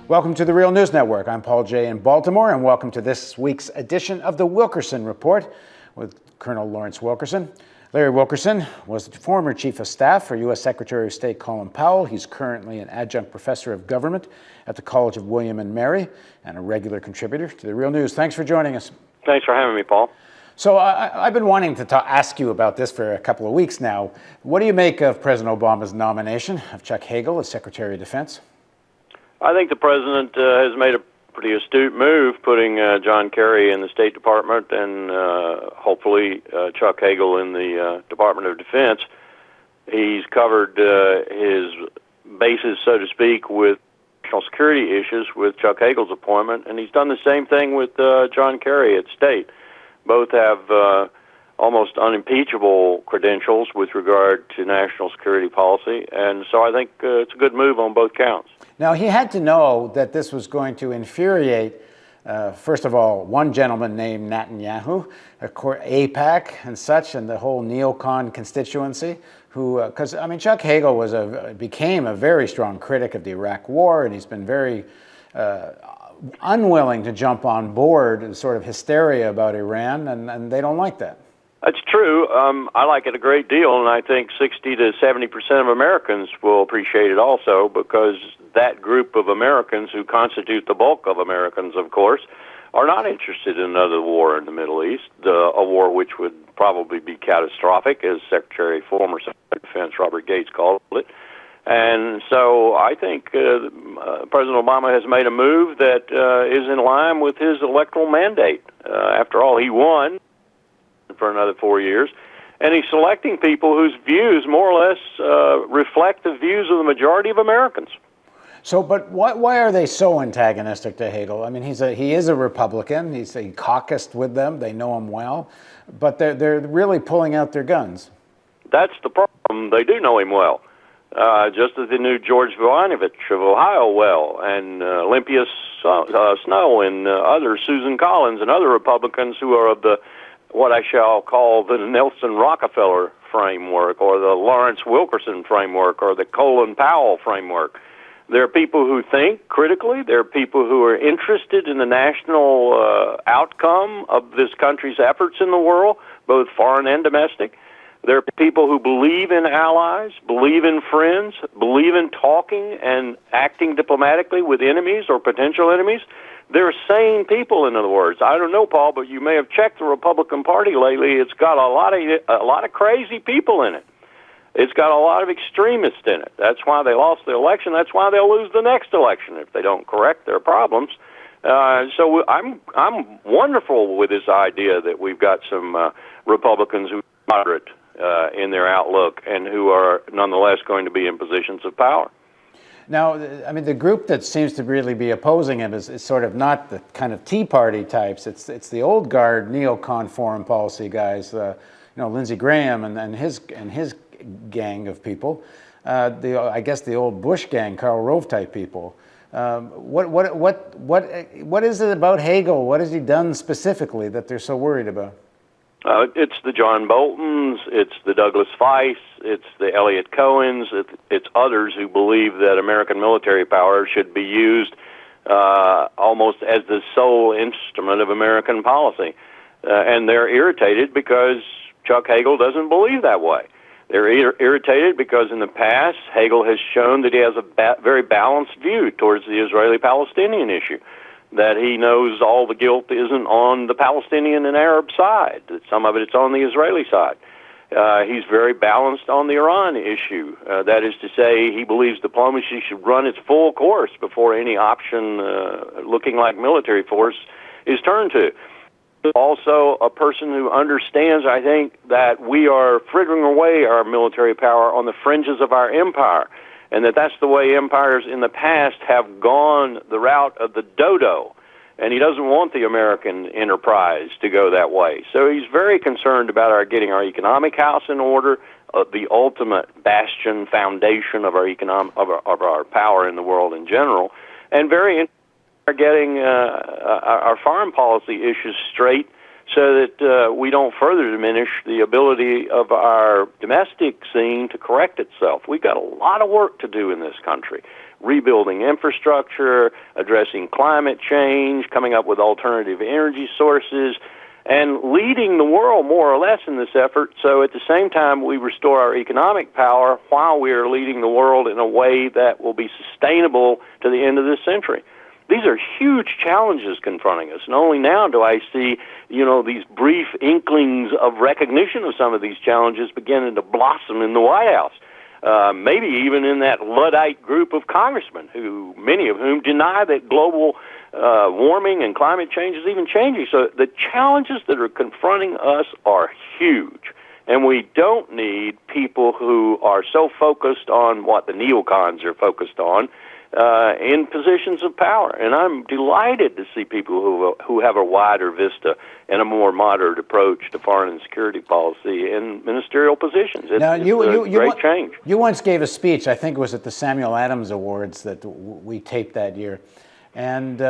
Welcome to the Real News Network. I'm Paul Jay in Baltimore, and welcome to this week's edition of the Wilkerson Report with Colonel Lawrence Wilkerson. Larry Wilkerson was the former Chief of Staff for U.S. Secretary of State Colin Powell. He's currently an adjunct professor of government at the College of William and Mary and a regular contributor to the Real News. Thanks for joining us. Thanks for having me, Paul. So I've been wanting to ask you about this for a couple of weeks now. What do you make of President Obama's nomination of Chuck Hagel as Secretary of Defense? I think the president has made a pretty astute move, putting John Kerry in the State Department and hopefully Chuck Hagel in the Department of Defense. He's covered his bases, so to speak, with national security issues with Chuck Hagel's appointment, and he's done the same thing with John Kerry at State. Both have almost unimpeachable credentials with regard to national security policy, and so I think it's a good move on both counts. Now, he had to know that this was going to infuriate, first of all, one gentleman named Netanyahu, AIPAC and such, and the whole neocon constituency, who, because, I mean, Chuck Hagel became a very strong critic of the Iraq War, and he's been very unwilling to jump on board the sort of hysteria about Iran, and they don't like that. That's true. I like it a great deal, and I think 60 to 70% of Americans will appreciate it also, because that group of Americans who constitute the bulk of Americans, of course, are not interested in another war in the Middle East, a war which would probably be catastrophic, as former Secretary of Defense Robert Gates called it. And so I think President Obama has made a move that is in line with his electoral mandate. After all, he won for another 4 years, and he's selecting people whose views more or less reflect the views of the majority of Americans. So, but why are they so antagonistic to Hagel? I mean, he is a Republican. He caucused with them. They know him well, but they're really pulling out their guns. That's the problem. They do know him well, just as they knew George Voinovich of Ohio well, and Olympia Snowe and others, Susan Collins and other Republicans who are of what I shall call the Nelson Rockefeller framework, or the Lawrence Wilkerson framework, or the Colin Powell framework. There are people who think critically. There are people who are interested in the national outcome of this country's efforts in the world, both foreign and domestic. There are people who believe in allies, believe in friends, believe in talking and acting diplomatically with enemies or potential enemies. They're sane people, in other words. I don't know, Paul, but you may have checked the Republican Party lately. It's got a lot of crazy people in it. It's got a lot of extremists in it. That's why they lost the election. That's why they'll lose the next election if they don't correct their problems. So I'm wonderful with this idea that we've got some Republicans who are moderate in their outlook and who are nonetheless going to be in positions of power. Now, I mean, the group that seems to really be opposing him is sort of not the kind of Tea Party types. It's the old guard neocon foreign policy guys, Lindsey Graham and his gang of people. I guess the old Bush gang, Karl Rove type people. What is it about Hagel? What has he done specifically that they're so worried about? It's the John Boltons, it's the Douglas Weiss, it's the Elliot Cohens, it's others who believe that American military power should be used almost as the sole instrument of American policy. And they're irritated because Chuck Hagel doesn't believe that way. They're irritated because in the past, Hagel has shown that he has a very balanced view towards the Israeli-Palestinian issue, that he knows all the guilt isn't on the Palestinian and Arab side, that some of it's on the Israeli side. He's very balanced on the Iran issue. That is to say, he believes diplomacy should run its full course before any option looking like military force is turned to. Also a person who understands, I think, that we are frittering away our military power on the fringes of our empire, and that's the way empires in the past have gone the route of the dodo, and he doesn't want the American enterprise to go that way. So he's very concerned about getting our economic house in order, the ultimate bastion foundation of our of our power in the world in general, and very interested in getting our foreign policy issues straight, so that we don't further diminish the ability of our domestic scene to correct itself. We've got a lot of work to do in this country. Rebuilding infrastructure, addressing climate change, coming up with alternative energy sources, and leading the world more or less in this effort, so at the same time we restore our economic power while we are leading the world in a way that will be sustainable to the end of this century. These are huge challenges confronting us, and only now do I see, these brief inklings of recognition of some of these challenges beginning to blossom in the White House. Maybe even in that Luddite group of congressmen, many of whom deny that global warming and climate change is even changing. So the challenges that are confronting us are huge, and we don't need people who are so focused on what the neocons are focused on in positions of power. And I'm delighted to see people who have a wider vista and a more moderate approach to foreign and security policy in ministerial positions. It's a great change. You once gave a speech, I think it was at the Samuel Adams Awards that we taped that year, and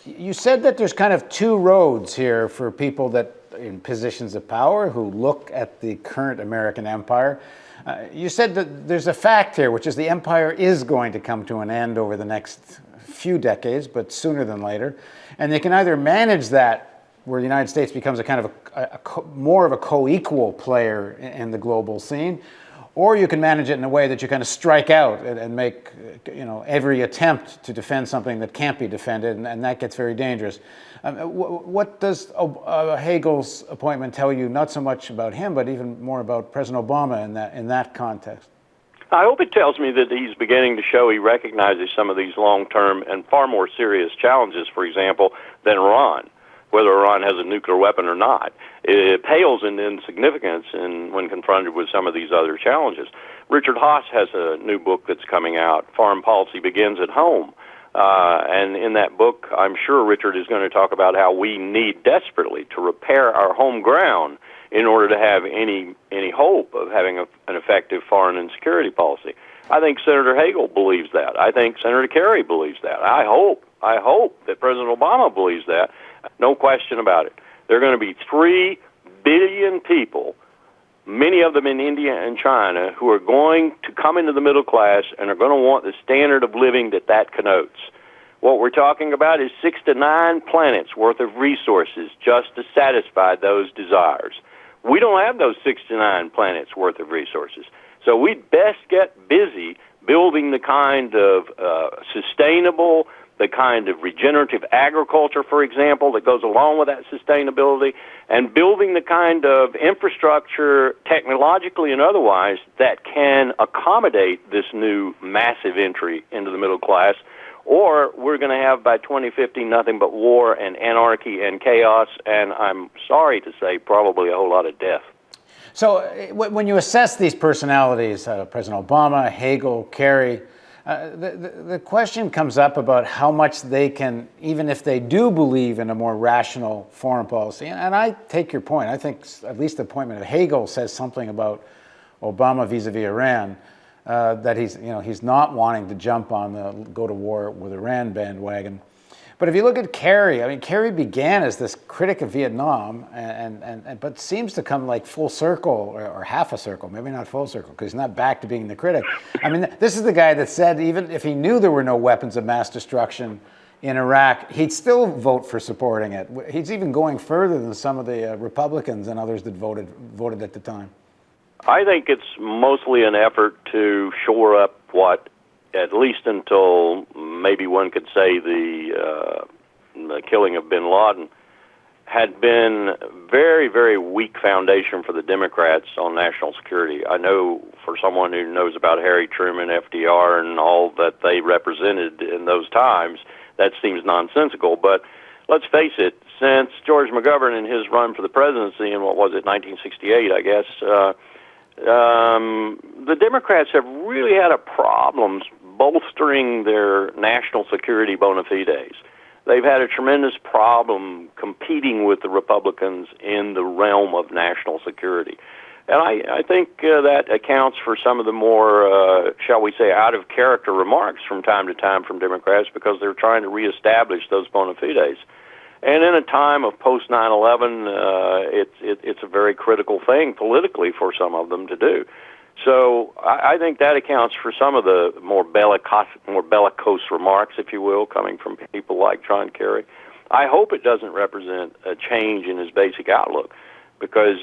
you said that there's kind of two roads here for people that in positions of power who look at the current American empire. You said that there's a fact here, which is the empire is going to come to an end over the next few decades, but sooner than later. And they can either manage that, where the United States becomes a kind of more of a co-equal player in the global scene, or you can manage it in a way that you kind of strike out and make every attempt to defend something that can't be defended, and that gets very dangerous. What does Hagel's appointment tell you, not so much about him, but even more about President Obama in that context? I hope it tells me that he's beginning to show he recognizes some of these long-term and far more serious challenges, for example, than Iran. Whether Iran has a nuclear weapon or not, it pales in insignificance when confronted with some of these other challenges. Richard Haass has a new book that's coming out, Foreign Policy Begins at Home. And in that book, I'm sure Richard is going to talk about how we need desperately to repair our home ground in order to have any hope of having an effective foreign and security policy. I think Senator Hagel believes that. I think Senator Kerry believes that. I hope that President Obama believes that. No question about it. There are going to be 3 billion people, many of them in India and China, who are going to come into the middle class and are going to want the standard of living that connotes. What we're talking about is 6 to 9 planets worth of resources just to satisfy those desires. We don't have those 6 to 9 planets worth of resources. So we'd best get busy building the kind of sustainable, the kind of regenerative agriculture, for example, that goes along with that sustainability, and building the kind of infrastructure, technologically and otherwise, that can accommodate this new massive entry into the middle class, or we're going to have by 2050 nothing but war and anarchy and chaos, and I'm sorry to say probably a whole lot of death. So when you assess these personalities, President Obama, Hagel, Kerry, the question comes up about how much they can, even if they do believe in a more rational foreign policy. And I take your point. I think at least the appointment of Hagel says something about Obama vis-a-vis Iran, that he's not wanting to jump on the go to war with Iran bandwagon. But if you look at Kerry, Kerry began as this critic of Vietnam, but seems to come like full circle or half a circle, maybe not full circle, because he's not back to being the critic. This is the guy that said even if he knew there were no weapons of mass destruction in Iraq, he'd still vote for supporting it. He's even going further than some of the Republicans and others that voted at the time. I think it's mostly an effort to shore up what, at least until maybe one could say the killing of bin Laden, had been very, very weak foundation for the Democrats on national security. I know for someone who knows about Harry Truman, FDR, and all that they represented in those times, that seems nonsensical. But let's face it, since George McGovern in his run for the presidency in, 1968, I guess, the Democrats have really had a problem bolstering their national security bona fides. They've had a tremendous problem competing with the Republicans in the realm of national security. And I think that accounts for some of the more, shall we say, out-of-character remarks from time to time from Democrats, because they're trying to reestablish those bona fides. And in a time of post 9/11, it's a very critical thing politically for some of them to do. So I think that accounts for some of the more bellicose remarks, if you will, coming from people like John Kerry. I hope it doesn't represent a change in his basic outlook, because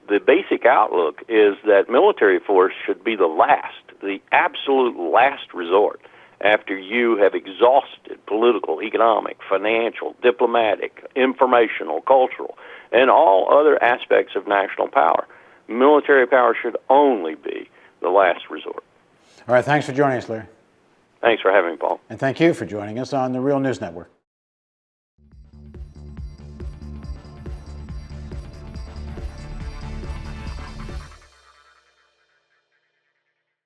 the basic outlook is that military force should be the absolute last resort after you have exhausted political, economic, financial, diplomatic, informational, cultural, and all other aspects of national power. Military power should only be the last resort. All right, thanks for joining us, Larry. Thanks for having me, Paul. And thank you for joining us on the Real News Network.